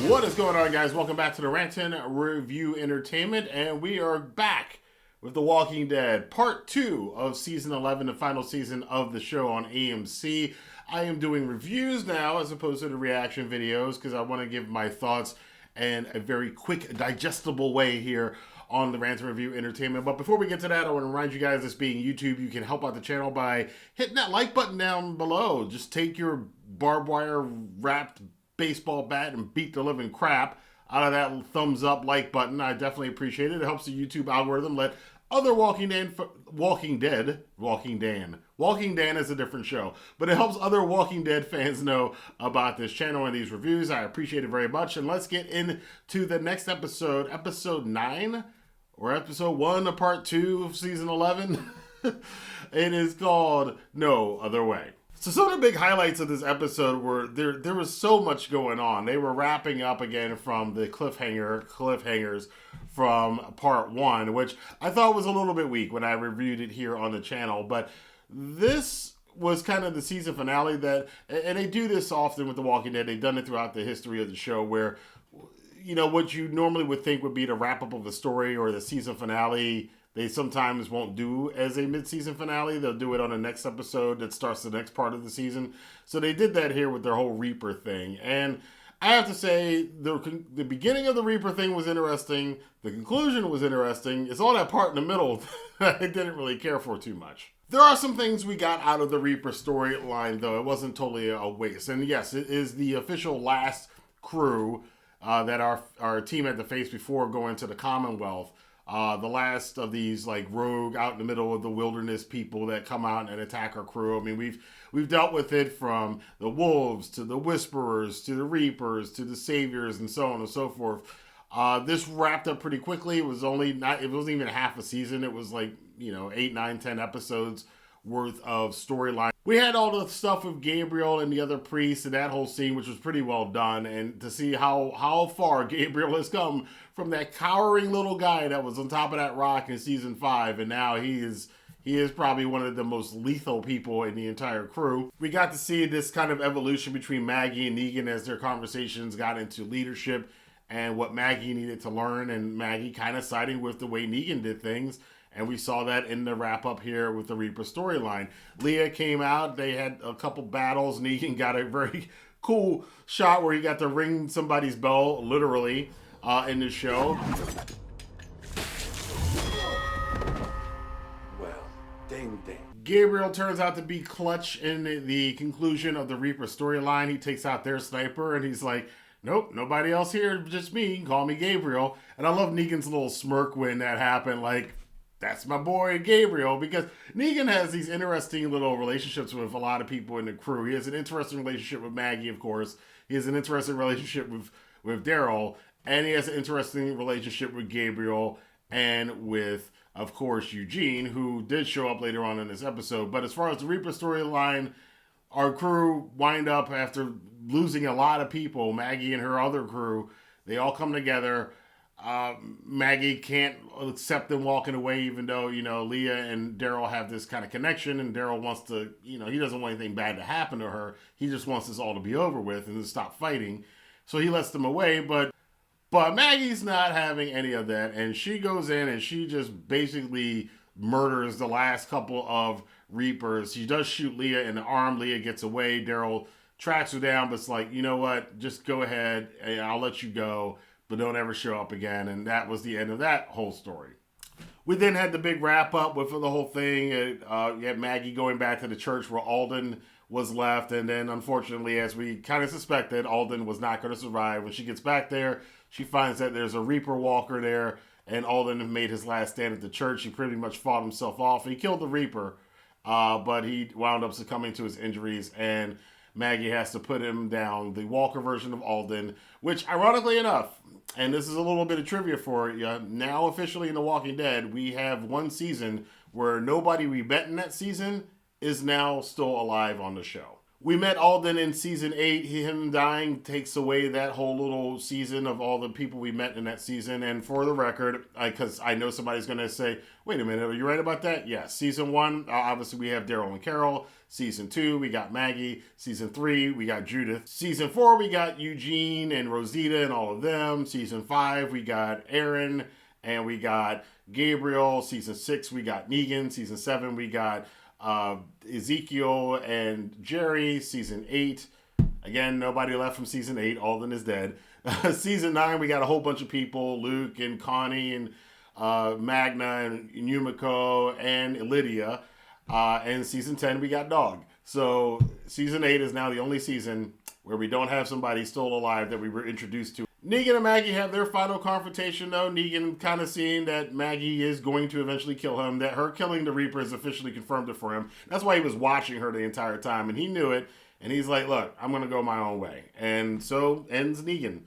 What is going on, guys? Welcome back to the Rantin Review Entertainment, and we are back with The Walking Dead, Part 2 of Season 11, the final season of the show on AMC. I am doing reviews now as opposed to the reaction videos because I want to give my thoughts in a very quick, digestible way here on the Rantin Review Entertainment. But before we get to that, I want to remind you guys, this being YouTube, you can help out the channel by hitting that like button down below. Just take your barbed wire wrapped baseball bat and beat the living crap out of that thumbs up like button. I definitely appreciate it. It helps the YouTube algorithm let other Walking Dan is a different show, but it helps other Walking Dead fans know about this channel and these reviews. I appreciate it very much. And let's get into the next episode, episode 9 or episode 1 of part 2 of season 11. It is called No Other Way. So some of the big highlights of this episode were there was so much going on. They were wrapping up again from the cliffhangers from part 1, which I thought was a little bit weak when I reviewed it here on the channel. But this was kind of the season finale that, and they do this often with The Walking Dead. They've done it throughout the history of the show where, you know, what you normally would think would be the wrap up of the story or the season finale, they sometimes won't do as a mid-season finale. They'll do it on the next episode that starts the next part of the season. So they did that here with their whole Reaper thing. And I have to say, the beginning of the Reaper thing was interesting. The conclusion was interesting. It's all that part in the middle that I didn't really care for too much. There are some things we got out of the Reaper storyline, though. It wasn't totally a waste. And yes, it is the official last crew that our team had to face before going to the Commonwealth. The last of these like rogue out in the middle of the wilderness people that come out and attack our crew. I mean, we've dealt with it from the wolves to the whisperers to the reapers to the saviors and so on and so forth. This wrapped up pretty quickly. It wasn't even half a season. It was like, 8, 9, 10 episodes worth of storyline. We had all the stuff with Gabriel and the other priests and that whole scene, which was pretty well done. And to see how far Gabriel has come from that cowering little guy that was on top of that rock in season 5. And now he is probably one of the most lethal people in the entire crew. We got to see this kind of evolution between Maggie and Negan as their conversations got into leadership and what Maggie needed to learn. And Maggie kind of siding with the way Negan did things. And we saw that in the wrap-up here with the Reaper storyline. Leah came out. They had a couple battles. Negan got a very cool shot where he got to ring somebody's bell, literally, in the show. Well, ding, ding. Gabriel turns out to be clutch in the conclusion of the Reaper storyline. He takes out their sniper, and he's like, nope, nobody else here, just me. Call me Gabriel. And I love Negan's little smirk when that happened, like, that's my boy Gabriel, because Negan has these interesting little relationships with a lot of people in the crew. He has an interesting relationship with Maggie, of course. He has an interesting relationship with Daryl, and he has an interesting relationship with Gabriel and with, of course, Eugene, who did show up later on in this episode. But as far as the Reaper storyline, our crew wind up after losing a lot of people. Maggie and her other crew, they all come together. Maggie can't accept them walking away, even though, Leah and Daryl have this kind of connection, and Daryl wants to, he doesn't want anything bad to happen to her. He just wants this all to be over with and to stop fighting. So he lets them away, but Maggie's not having any of that, and she goes in and she just basically murders the last couple of Reapers. She does shoot Leah in the arm. Leah gets away. Daryl tracks her down, but it's like, you know what? Just go ahead, and I'll let you go, but don't ever show up again. And that was the end of that whole story. We then had the big wrap up with the whole thing. You had Maggie going back to the church where Alden was left. And then unfortunately, as we kind of suspected, Alden was not going to survive. When she gets back there, she finds that there's a Reaper walker there, and Alden made his last stand at the church. He pretty much fought himself off. He killed the Reaper, but he wound up succumbing to his injuries, and Maggie has to put him down, the Walker version of Alden, which, ironically enough, and this is a little bit of trivia for you, now officially in The Walking Dead, we have one season where nobody we met in that season is now still alive on the show. We met Alden in season 8. Him dying takes away that whole little season of all the people we met in that season. And for the record, because I know somebody's going to say, wait a minute, are you right about that? Yes. Season 1, obviously we have Daryl and Carol. Season 2, we got Maggie. Season 3, we got Judith. Season 4, we got Eugene and Rosita and all of them. Season 5, we got Aaron and we got Gabriel. Season 6, we got Negan. Season 7, we got Ezekiel and Jerry. Season 8, again, nobody left from season 8. Alden is dead. Season 9, we got a whole bunch of people: Luke and Connie and Magna and Yumiko and Lydia. And season 10, we got Dog. So season 8 is now the only season where we don't have somebody still alive that we were introduced to. Negan and Maggie have their final confrontation, though. Negan kind of seeing that Maggie is going to eventually kill him, that her killing the Reaper has officially confirmed it for him. That's why he was watching her the entire time, and he knew it. And he's like, look, I'm going to go my own way. And so ends Negan.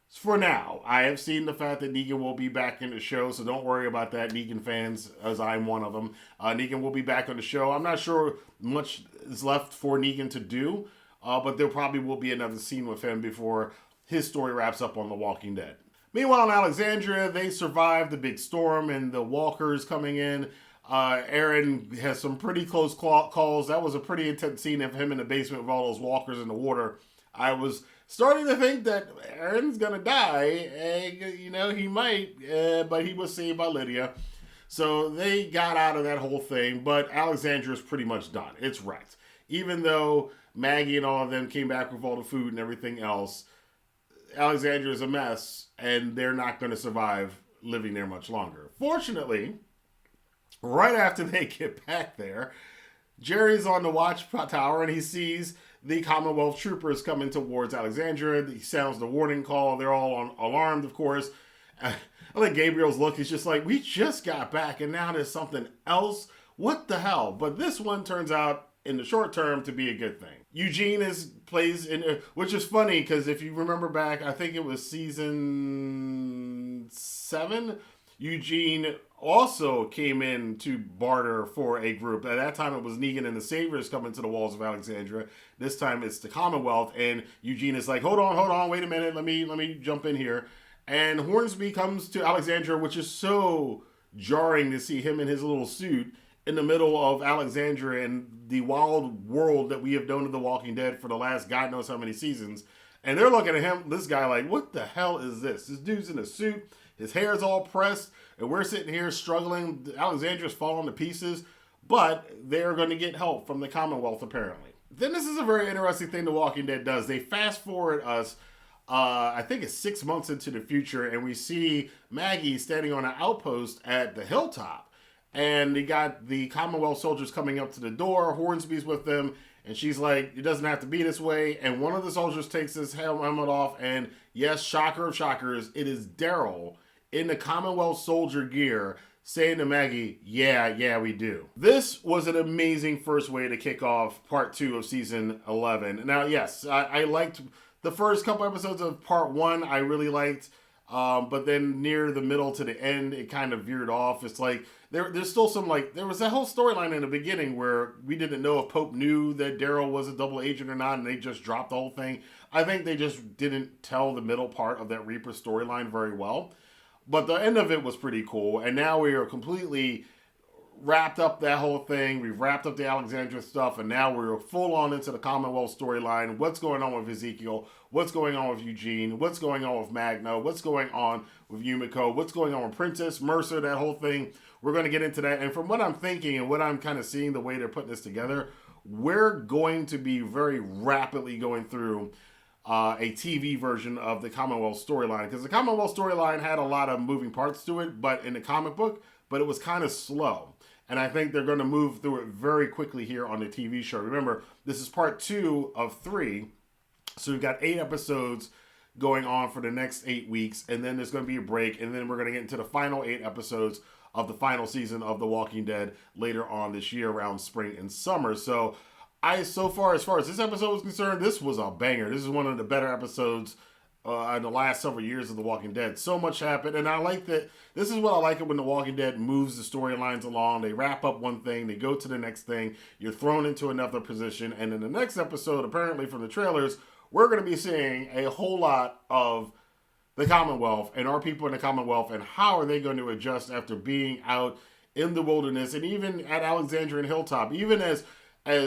For now, I have seen the fact that Negan will be back in the show, so don't worry about that, Negan fans, as I'm one of them. Negan will be back on the show. I'm not sure much is left for Negan to do, but there probably will be another scene with him before his story wraps up on The Walking Dead. Meanwhile, in Alexandria, they survived the big storm and the walkers coming in. Aaron has some pretty close calls. That was a pretty intense scene of him in the basement with all those walkers in the water. I was starting to think that Aaron's going to die. He might, but he was saved by Lydia. So they got out of that whole thing, but Alexandria's pretty much done. It's wrecked. Even though Maggie and all of them came back with all the food and everything else, Alexandria is a mess, and they're not going to survive living there much longer. Fortunately, right after they get back there, Jerry's on the watch tower, and he sees the Commonwealth troopers coming towards Alexandria. He sounds the warning call. They're all alarmed, of course. I like Gabriel's look. He's just like, we just got back, and now there's something else? What the hell? But this one turns out, in the short term, to be a good thing. Eugene plays in, which is funny because if you remember back, I think it was season 7, Eugene also came in to barter for a group. At that time, it was Negan and the Saviors coming to the walls of Alexandria. This time, it's the Commonwealth, and Eugene is like, hold on, wait a minute, let me jump in here. And Hornsby comes to Alexandria, which is so jarring to see him in his little suit in the middle of Alexandria and the wild world that we have known of The Walking Dead for the last God knows how many seasons. And they're looking at him, this guy, like, what the hell is this? This dude's in a suit, his hair's all pressed, and we're sitting here struggling. Alexandria's falling to pieces, but they're going to get help from the Commonwealth, apparently. Then this is a very interesting thing The Walking Dead does. They fast forward us, I think it's 6 months into the future, and we see Maggie standing on an outpost at the hilltop. And they got the Commonwealth soldiers coming up to the door. Hornsby's with them. And she's like, it doesn't have to be this way. And one of the soldiers takes his helmet off. And yes, shocker of shockers, it is Daryl in the Commonwealth soldier gear saying to Maggie, yeah, we do. This was an amazing first way to kick off part 2 of season 11. Now, yes, I liked the first couple episodes of part 1. I really liked. But then near the middle to the end, it kind of veered off. It's like, there's still some, like, there was that whole storyline in the beginning where we didn't know if Pope knew that Daryl was a double agent or not, and they just dropped the whole thing. I think they just didn't tell the middle part of that Reaper storyline very well. But the end of it was pretty cool, and now we are completely wrapped up that whole thing. We've wrapped up the Alexandria stuff, and now we're full on into the Commonwealth storyline. What's going on with Ezekiel? What's going on with Eugene? What's going on with Magna? What's going on with Yumiko? What's going on with Princess, Mercer, that whole thing? We're going to get into that. And from what I'm thinking and what I'm kind of seeing the way they're putting this together, we're going to be very rapidly going through a TV version of the Commonwealth storyline. Because the Commonwealth storyline had a lot of moving parts to it, but in the comic book, but it was kind of slow. And I think they're going to move through it very quickly here on the TV show. Remember, this is part 2 of 3. So we've got 8 episodes going on for the next 8 weeks. And then there's going to be a break. And then we're going to get into the final 8 episodes of the final season of The Walking Dead later on this year around spring and summer. So as far as this episode was concerned, this was a banger. This is one of the better episodes in the last several years of The Walking Dead. So much happened, and I like that. This is what I like it when The Walking Dead moves the storylines along. They wrap up one thing, they go to the next thing, you're thrown into another position, and in the next episode, apparently from the trailers, we're going to be seeing a whole lot of the Commonwealth and our people in the Commonwealth, and how are they going to adjust after being out in the wilderness, and even at Alexandria and Hilltop, even as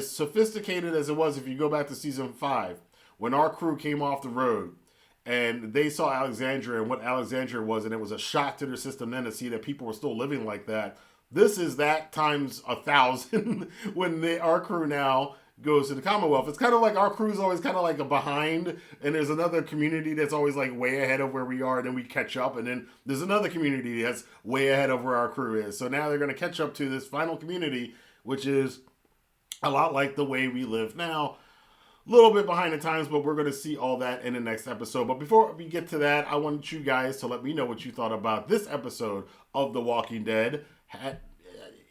sophisticated as it was. If you go back to season 5, when our crew came off the road and they saw Alexandria and what Alexandria was, and it was a shock to their system then to see that people were still living like that. This is that times 1,000 when our crew now goes to the Commonwealth. It's kind of like our crew's always kind of like a behind, and there's another community that's always like way ahead of where we are, and then we catch up, and then there's another community that's way ahead of where our crew is. So now they're going to catch up to this final community, which is a lot like the way we live now. A little bit behind the times, but we're going to see all that in the next episode. But before we get to that, I want you guys to let me know what you thought about this episode of The Walking Dead.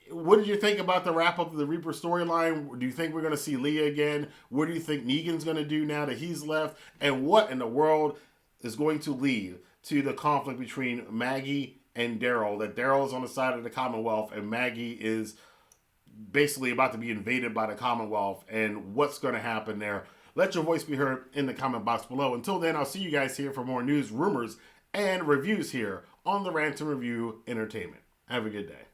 What did you think about the wrap up of the Reaper storyline? Do you think we're going to see Leah again? What do you think Negan's going to do now that he's left? And what in the world is going to lead to the conflict between Maggie and Daryl? That Daryl is on the side of the Commonwealth and Maggie is basically about to be invaded by the Commonwealth, and what's going to happen there. Let your voice be heard in the comment box below. Until then, I'll see you guys here for more news, rumors, and reviews here on the Rantin Review Entertainment. Have a good day.